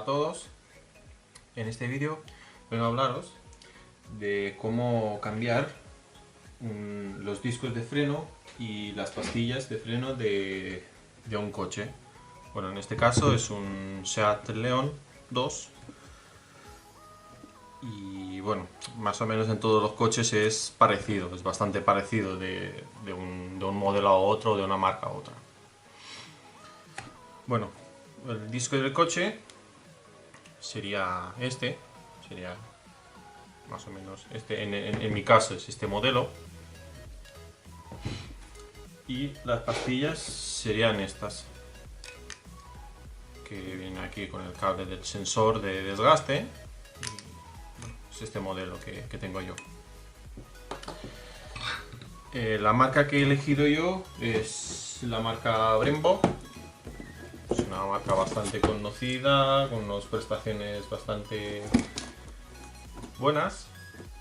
Hola a todos, en este vídeo vengo a hablaros de cómo cambiar los discos de freno y las pastillas de freno de un coche. Bueno, en este caso es un Seat León 2 y bueno, más o menos en todos los coches es parecido, es bastante parecido de un modelo a otro, de una marca a otra. Bueno, el disco del coche sería sería más o menos este, en mi caso es este modelo, y las pastillas serían estas, que vienen aquí con el cable del sensor de desgaste, y, bueno, es este modelo que tengo yo. La marca que he elegido yo es la marca Brembo. Es una marca bastante conocida, con unas prestaciones bastante buenas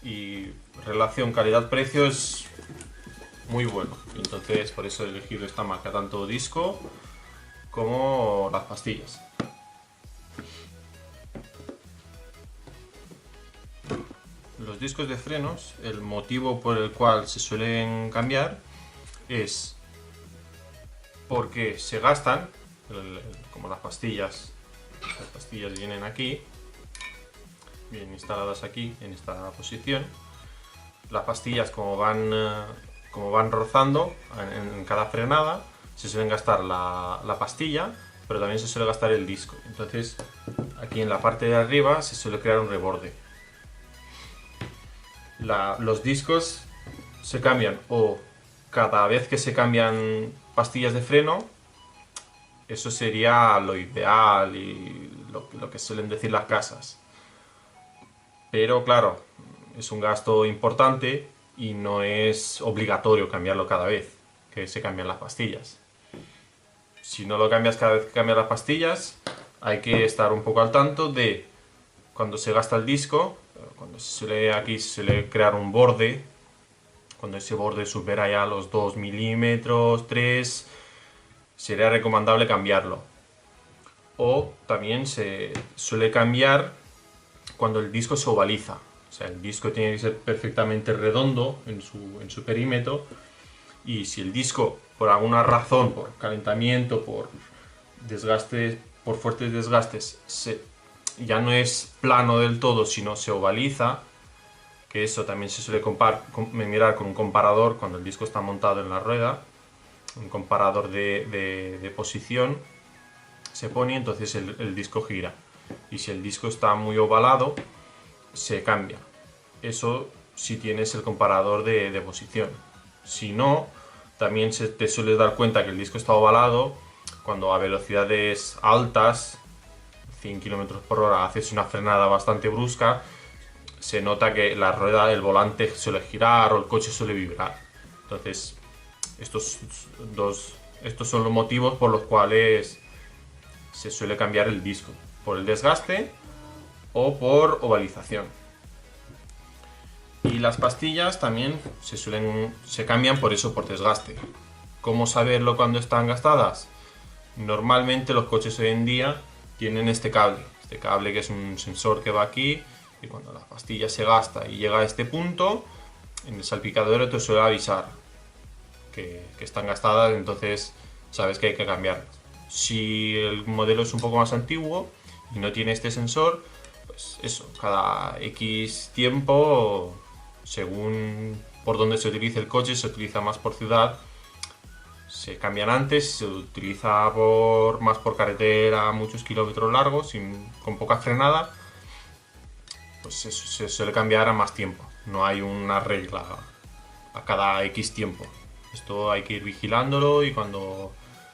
y relación calidad-precio es muy bueno. Entonces por eso he elegido esta marca, tanto disco como las pastillas. Los discos de frenos, el motivo por el cual se suelen cambiar es porque se gastan, como las pastillas vienen aquí, bien instaladas aquí en esta posición. Las pastillas, como van rozando en cada frenada, se suelen gastar la pastilla, pero también se suele gastar el disco. Entonces aquí en la parte de arriba se suele crear un reborde. Los discos se cambian o cada vez que se cambian pastillas de freno. Eso sería lo ideal y lo que suelen decir las casas. Pero claro, es un gasto importante y no es obligatorio cambiarlo cada vez que se cambian las pastillas. Si no lo cambias cada vez que cambias las pastillas, hay que estar un poco al tanto de cuando se gasta el disco, cuando aquí se suele crear un borde, cuando ese borde supera ya los 2 milímetros, 3, sería recomendable cambiarlo. O también se suele cambiar cuando el disco se ovaliza. O sea, el disco tiene que ser perfectamente redondo en su perímetro, y si el disco, por alguna razón, por calentamiento, por desgaste, por fuertes desgastes, ya no es plano del todo, sino se ovaliza, que eso también se suele mirar con un comparador cuando el disco está montado en la rueda, un comparador de posición se pone, entonces el disco gira. Y si el disco está muy ovalado, se cambia. Eso si tienes el comparador de posición. Si no, también te sueles dar cuenta que el disco está ovalado cuando a velocidades altas, 100 km por hora, haces una frenada bastante brusca. Se nota que la rueda, el volante suele girar o el coche suele vibrar. Entonces, estos son los motivos por los cuales se suele cambiar el disco: por el desgaste o por ovalización. Y las pastillas también se cambian por eso, por desgaste. ¿Cómo saberlo cuando están gastadas? Normalmente los coches hoy en día tienen este cable que es un sensor que va aquí, y cuando la pastilla se gasta y llega a este punto, en el salpicadero te suele avisar que están gastadas, entonces sabes que hay que cambiarlas. Si el modelo es un poco más antiguo y no tiene este sensor, pues eso, cada X tiempo, según por dónde se utilice el coche, se utiliza más por ciudad, se cambian antes, se utiliza más por carretera, muchos kilómetros largos, con poca frenada, pues se suele cambiar a más tiempo. No hay una regla a cada X tiempo. Esto hay que ir vigilándolo, y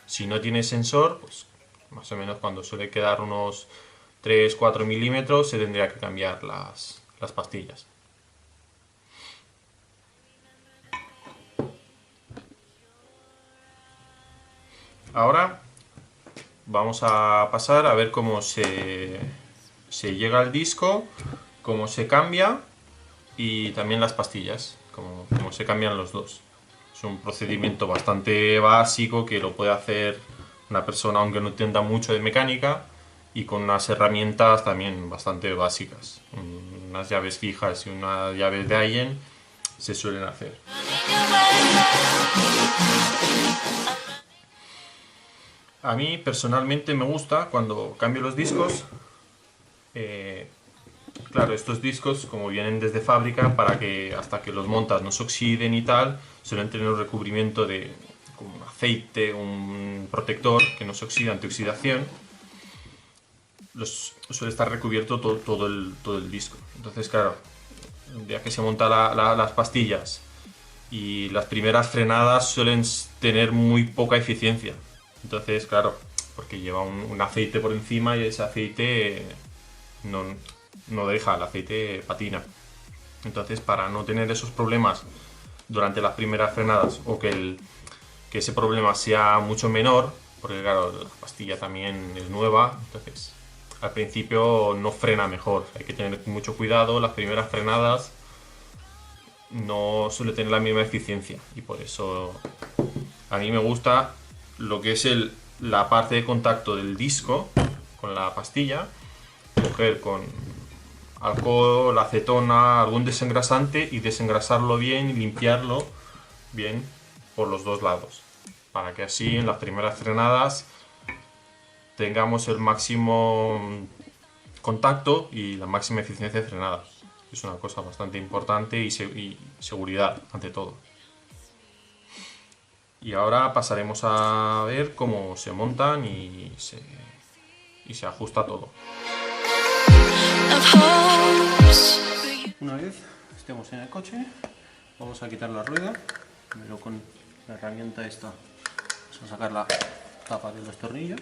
si no tiene sensor, pues más o menos cuando suele quedar unos 3-4 milímetros se tendría que cambiar las pastillas. Ahora vamos a pasar a ver cómo se llega al disco, cómo se cambia, y también las pastillas, cómo se cambian los dos. Es un procedimiento bastante básico que lo puede hacer una persona aunque no entienda mucho de mecánica, y con unas herramientas también bastante básicas. Unas llaves fijas y unas llaves de Allen se suelen hacer. A mí personalmente me gusta cuando cambio los discos. Claro, estos discos, como vienen desde fábrica, para que hasta que los montas no se oxiden y tal, suelen tener un recubrimiento de como un aceite, un protector que no se oxida, antioxidación. Suele estar recubierto todo el disco. Entonces, claro, ya que se montan las pastillas y las primeras frenadas suelen tener muy poca eficiencia. Entonces, claro, porque lleva un aceite por encima y ese aceite no deja, el aceite patina. Entonces, para no tener esos problemas durante las primeras frenadas, o que ese problema sea mucho menor, porque claro, la pastilla también es nueva, entonces al principio no frena mejor. Hay que tener mucho cuidado, las primeras frenadas no suele tener la misma eficiencia, y por eso a mí me gusta lo que es la parte de contacto del disco con la pastilla, coger con alcohol, acetona, algún desengrasante y desengrasarlo bien y limpiarlo bien por los dos lados, para que así en las primeras frenadas tengamos el máximo contacto y la máxima eficiencia de frenada. Es una cosa bastante importante y seguridad ante todo. Y ahora pasaremos a ver cómo se montan y se ajusta todo. Una vez estemos en el coche, vamos a quitar la rueda. Primero con la herramienta esta vamos a sacar la tapa de los tornillos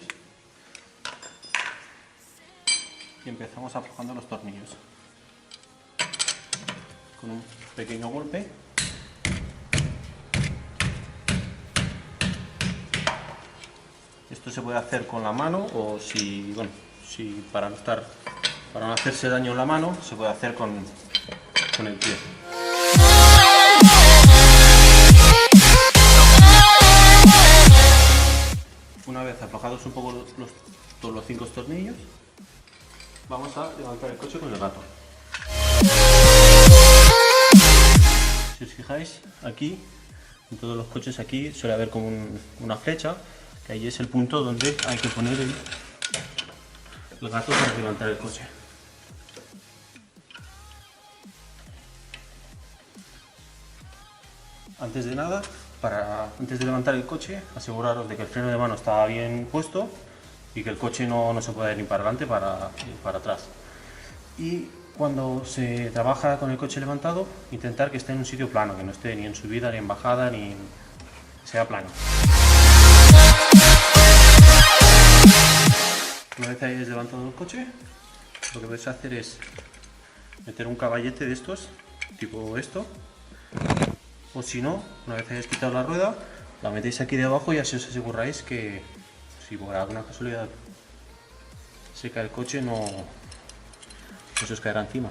y empezamos aflojando los tornillos con un pequeño golpe. Esto se puede hacer con la mano, o si para no hacerse daño en la mano, se puede hacer con el pie. Una vez aflojados un poco todos los 5 tornillos, vamos a levantar el coche con el gato. Si os fijáis, aquí, en todos los coches aquí suele haber como una flecha, que ahí es el punto donde hay que poner el gato para levantar el coche. Antes de nada, antes de levantar el coche, aseguraros de que el freno de mano está bien puesto y que el coche no se puede ir ni para adelante ni para atrás. Y cuando se trabaja con el coche levantado, intentar que esté en un sitio plano, que no esté ni en subida ni en bajada, ni que sea plano. Una vez hayáis levantado el coche, lo que vais a hacer es meter un caballete de estos, tipo esto, o si no, una vez hayáis quitado la rueda, la metéis aquí debajo y así os aseguráis que si por alguna casualidad se cae el coche no se os caerá encima.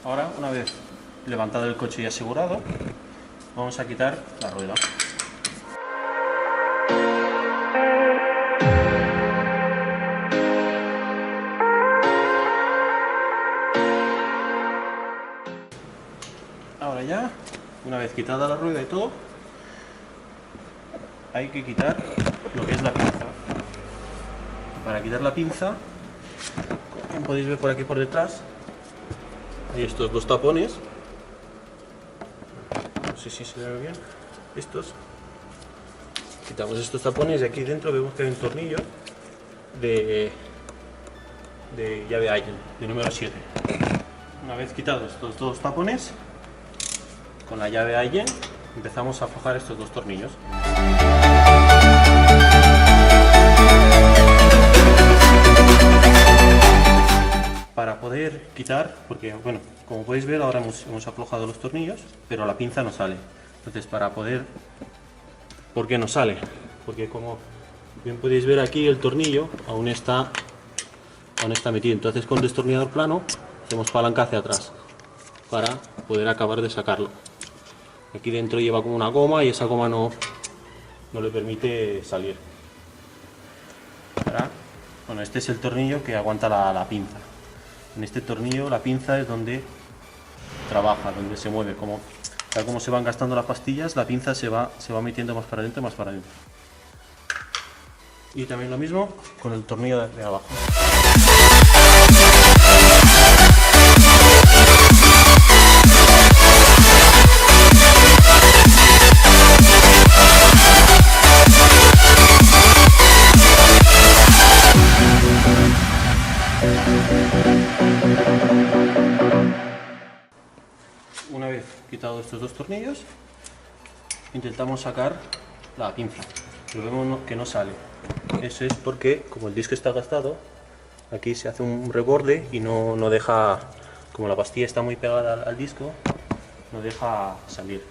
Ahora, una vez levantado el coche y asegurado, vamos a quitar la rueda. Ahora ya, una vez quitada la rueda y todo, hay que quitar lo que es la pinza. Para quitar la pinza, como podéis ver por aquí por detrás, hay estos dos tapones. No sé si se ve bien. Quitamos estos tapones y aquí dentro vemos que hay un tornillo de llave Allen, de número 7. Una vez quitados estos dos tapones, con la llave Allen empezamos a aflojar estos dos tornillos. Para poder quitar, porque bueno, como podéis ver ahora hemos aflojado los tornillos, pero la pinza no sale. Entonces ¿por qué no sale? Porque como bien podéis ver aquí, el tornillo aún está metido. Entonces con el destornillador plano hacemos palanca hacia atrás para poder acabar de sacarlo. Aquí dentro lleva como una goma y esa goma no le permite salir. Ahora, bueno, este es el tornillo que aguanta la pinza. En este tornillo la pinza es donde trabaja, donde se mueve. Tal como se van gastando las pastillas, la pinza se va metiendo más para adentro y más para adentro. Y también lo mismo con el tornillo de abajo. Una vez quitado estos dos tornillos, intentamos sacar la pinza, pero vemos que no sale. Eso es porque, como el disco está gastado, aquí se hace un reborde y no deja, como la pastilla está muy pegada al disco, no deja salir.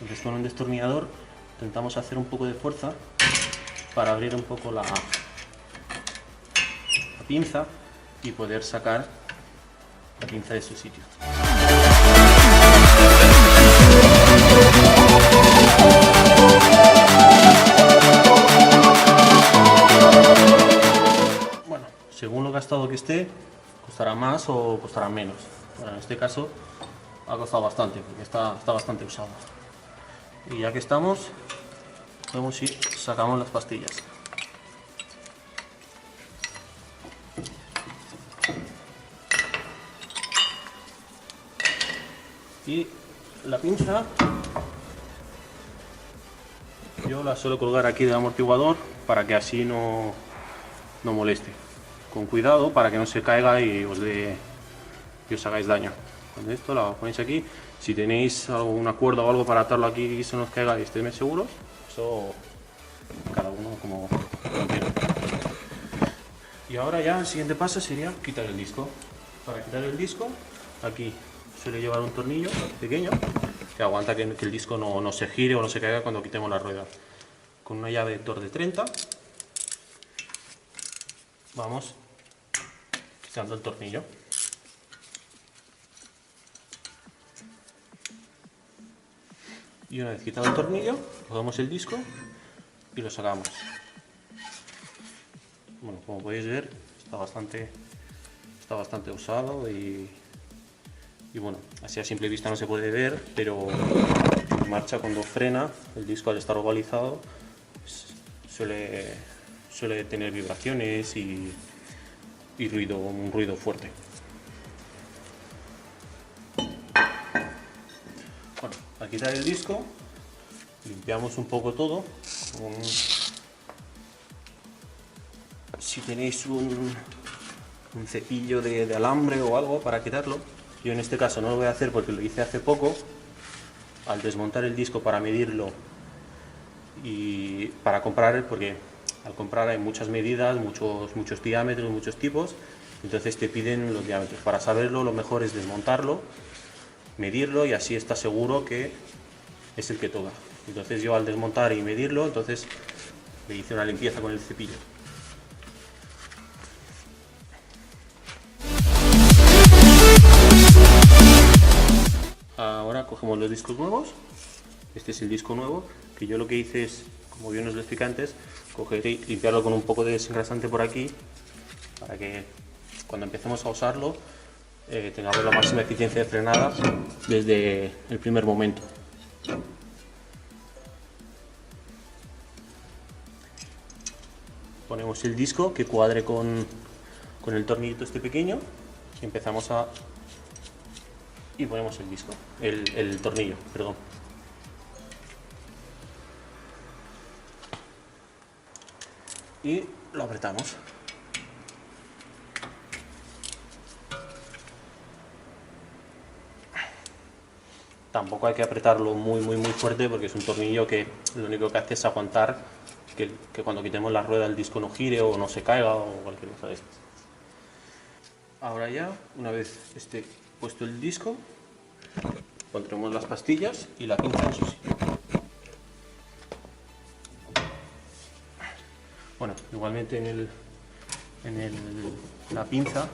Entonces con un destornillador intentamos hacer un poco de fuerza para abrir un poco la pinza y poder sacar la pinza de su sitio. Bueno, según lo gastado que esté, costará más o costará menos. Bueno, en este caso ha costado bastante porque está bastante usado. Y ya que estamos, vemos si sacamos las pastillas. Y la pinza yo la suelo colgar aquí del amortiguador para que así no moleste. Con cuidado para que no se caiga y os hagáis daño. Con esto la ponéis aquí. Si tenéis alguna cuerda o algo para atarlo aquí y se nos caiga y estéis seguros, eso cada uno como quiera. Y ahora ya el siguiente paso sería quitar el disco. Para quitar el disco, aquí suele llevar un tornillo pequeño que aguanta que el disco no se gire o no se caiga cuando quitemos la rueda. Con una llave de Torx de 30 vamos quitando el tornillo. Y una vez quitado el tornillo, cogemos el disco y lo sacamos. Bueno, como podéis ver, está bastante usado y bueno, así a simple vista no se puede ver, pero en marcha cuando frena, el disco al estar ovalizado pues, suele tener vibraciones y un ruido fuerte. Bueno, al quitar el disco, limpiamos un poco todo. Si tenéis un cepillo de alambre o algo para quitarlo, yo en este caso no lo voy a hacer porque lo hice hace poco, al desmontar el disco para medirlo y para comprar, porque al comprar hay muchas medidas, muchos diámetros, muchos tipos, entonces te piden los diámetros. Para saberlo, lo mejor es desmontarlo, medirlo y así estás seguro que es el que toca. Entonces yo al desmontar y medirlo, entonces le hice una limpieza con el cepillo. Ahora cogemos los discos nuevos. Este es el disco nuevo, que yo lo que hice es, como bien os lo expliqué antes, coger y limpiarlo con un poco de desengrasante por aquí, para que cuando empecemos a usarlo tengamos la máxima eficiencia de frenada desde el primer momento. Ponemos el disco que cuadre con el tornillito este pequeño y empezamos y ponemos el disco, el tornillo, perdón. Y lo apretamos. Tampoco hay que apretarlo muy fuerte porque es un tornillo que lo único que hace es aguantar que cuando quitemos la rueda el disco no gire o no se caiga o cualquier cosa de estas. Ahora ya, una vez esté puesto el disco, pondremos las pastillas y la pinza en su sitio. Bueno, igualmente en la pinza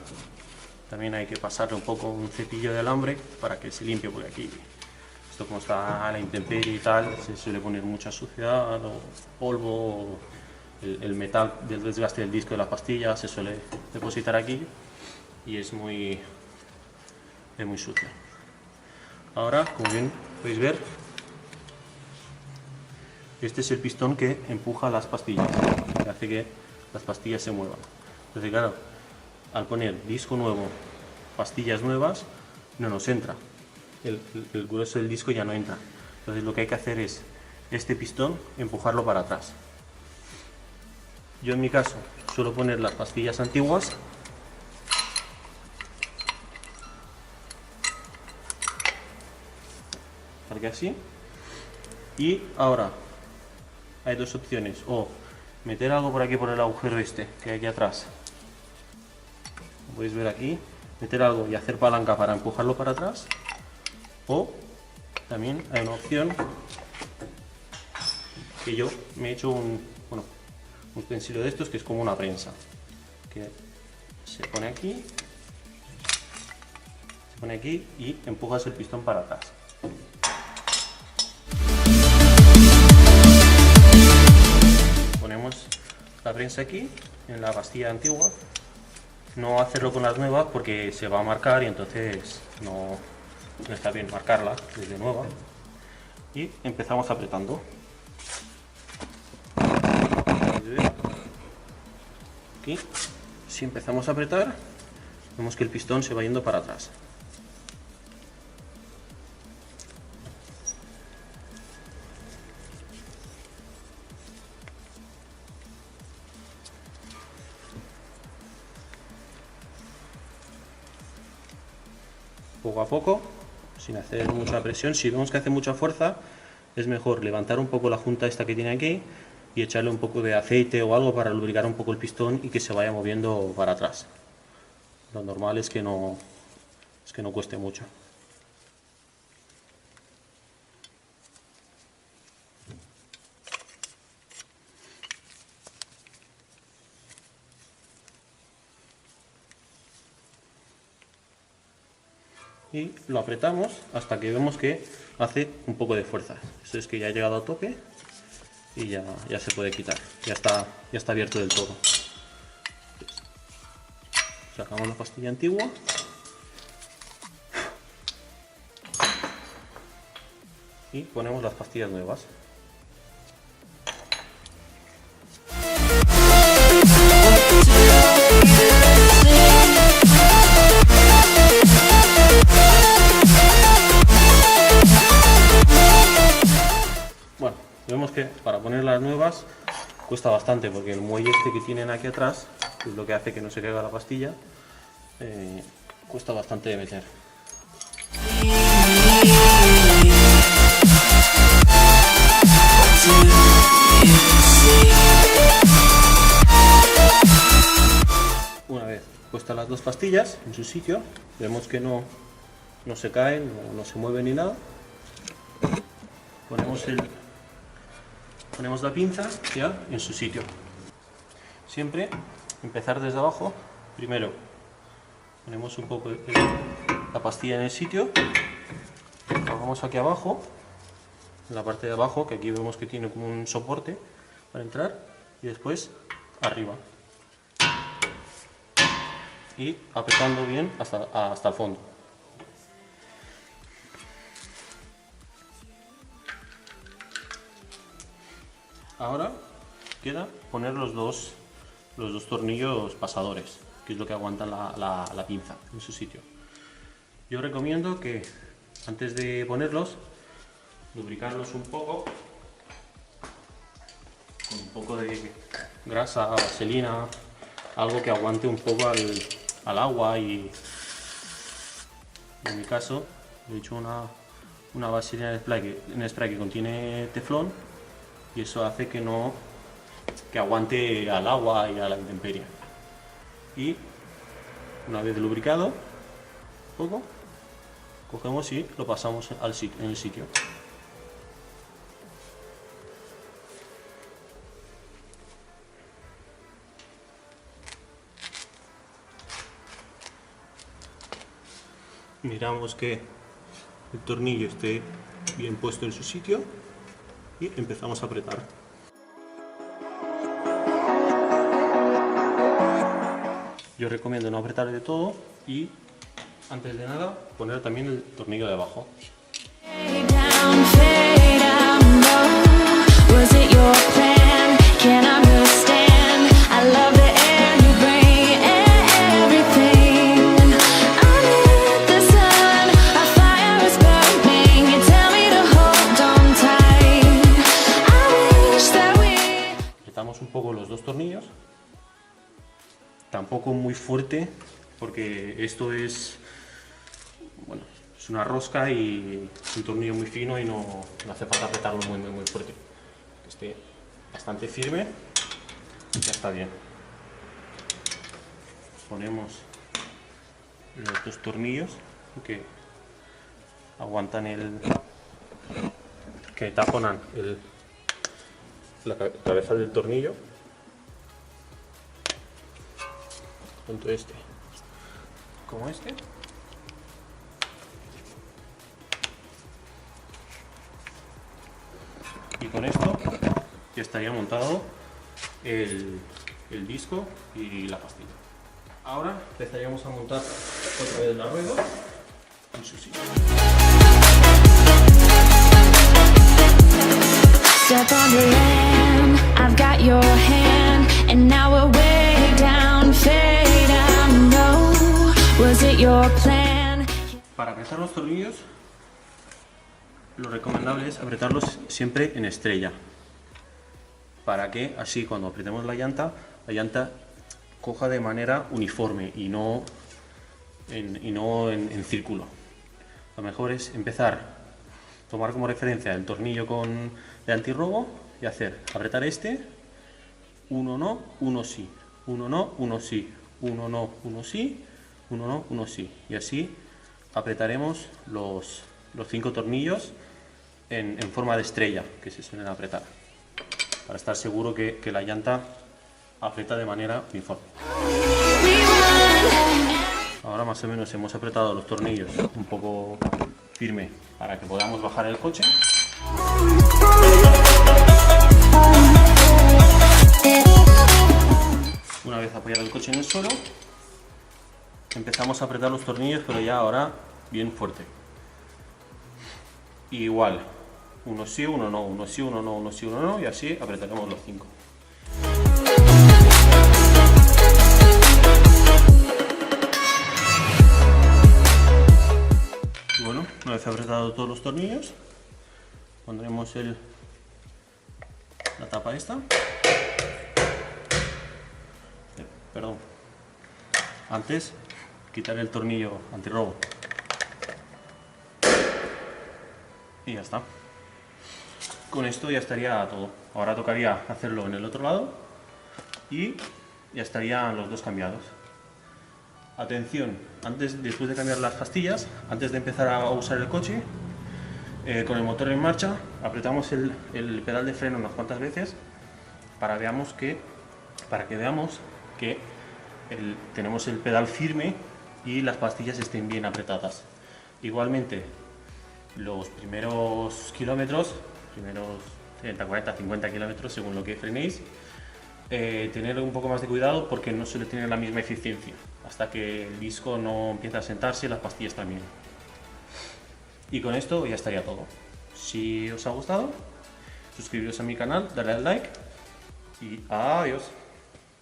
también hay que pasarle un poco un cepillo de alambre para que se limpie, porque aquí Esto como está a la intemperie y tal, se suele poner mucha suciedad o polvo, el metal del desgaste del disco de las pastillas se suele depositar aquí y es muy sucio. Ahora, como bien podéis ver, este es el pistón que empuja las pastillas, que hace que las pastillas se muevan. Entonces, claro, al poner disco nuevo, pastillas nuevas, no nos entra. El grueso del disco ya no entra. Entonces lo que hay que hacer es este pistón empujarlo para atrás. Yo en mi caso suelo poner las pastillas antiguas porque así, y ahora hay dos opciones: o meter algo por aquí por el agujero este que hay aquí atrás, como podéis ver aquí, meter algo y hacer palanca para empujarlo para atrás, o también hay una opción que yo me he hecho un utensilio de estos que es como una prensa, que se pone aquí y empujas el pistón para atrás. Ponemos la prensa aquí en la pastilla antigua, no hacerlo con las nuevas porque se va a marcar y entonces no está bien marcarla desde nueva, y empezamos apretando. Aquí, si empezamos a apretar, vemos que el pistón se va yendo para atrás. Poco a poco, sin hacer mucha presión. Si vemos que hace mucha fuerza, es mejor levantar un poco la junta esta que tiene aquí y echarle un poco de aceite o algo para lubricar un poco el pistón y que se vaya moviendo para atrás. Lo normal es que no cueste mucho. Y lo apretamos hasta que vemos que hace un poco de fuerza. Esto es que ya ha llegado a tope y ya se puede quitar. Ya está abierto del todo. Sacamos la pastilla antigua. Y ponemos las pastillas nuevas. Bueno, vemos que para poner las nuevas cuesta bastante porque el muelle este que tienen aquí atrás, que es lo que hace que no se caiga la pastilla, cuesta bastante de meter. Una vez puestas las dos pastillas en su sitio, vemos que no se caen, no se mueven ni nada. Ponemos la pinza ya en su sitio. Siempre empezar desde abajo. Primero ponemos un poco la pastilla en el sitio, colgamos aquí abajo, en la parte de abajo, que aquí vemos que tiene como un soporte para entrar, y después arriba. Y apretando bien hasta el fondo. Ahora queda poner los dos tornillos pasadores, que es lo que aguantan la pinza en su sitio. Yo recomiendo que antes de ponerlos, lubricarlos un poco con un poco de grasa, vaselina, algo que aguante un poco al agua, y en mi caso he hecho una vaselina en spray que contiene teflón, y eso hace que aguante al agua y a la intemperie. Y una vez lubricado un poco, cogemos y lo pasamos en el sitio. Miramos que el tornillo esté bien puesto en su sitio y empezamos a apretar. Yo recomiendo no apretar de todo y antes de nada poner también el tornillo de abajo. Apretamos un poco los dos tornillos, tampoco muy fuerte porque esto es, bueno, es una rosca y es un tornillo muy fino y no hace falta apretarlo muy fuerte. Que esté bastante firme y ya está bien. Ponemos los dos tornillos que aguantan que taponan la cabeza del tornillo, tanto este como este. Y con esto ya estaría montado el disco y la pastilla. Ahora empezaríamos a montar otra vez la rueda en su sitio. Step on the land, I've got your hand, and now we're way down, fade out, no, was it your plan? Para apretar los tornillos, lo recomendable es apretarlos siempre en estrella, para que así cuando apretemos la llanta coja de manera uniforme y no en círculo. Lo mejor es tomar como referencia el tornillo de antirrobo y apretar este, uno no, uno sí, uno no, uno sí, uno no, uno sí, uno no, uno sí. Y así apretaremos los 5 tornillos en forma de estrella que se suelen apretar, para estar seguro que la llanta aprieta de manera uniforme. Ahora más o menos hemos apretado los tornillos un poco firme para que podamos bajar el coche. Una vez apoyado el coche en el suelo, empezamos a apretar los tornillos, pero ya ahora bien fuerte. Y igual, uno sí, uno no, uno sí, uno no, uno sí, uno no, y así apretaremos los 5. Y bueno, una vez apretado todos los tornillos, pondremos la tapa esta. Perdón. Antes, quitar el tornillo antirrobo. Y ya está. Con esto ya estaría todo. Ahora tocaría hacerlo en el otro lado y ya estarían los dos cambiados. Atención, después de cambiar las pastillas, antes de empezar a usar el coche, con el motor en marcha, apretamos el pedal de freno unas cuantas veces para que veamos que tenemos el pedal firme y las pastillas estén bien apretadas. Igualmente, los primeros kilómetros, primeros 30, 40, 50 kilómetros, según lo que frenéis, tener un poco más de cuidado porque no suele tener la misma eficiencia hasta que el disco no empieza a sentarse y las pastillas también. Y con esto ya estaría todo. Si os ha gustado, suscribiros a mi canal, darle al like y adiós.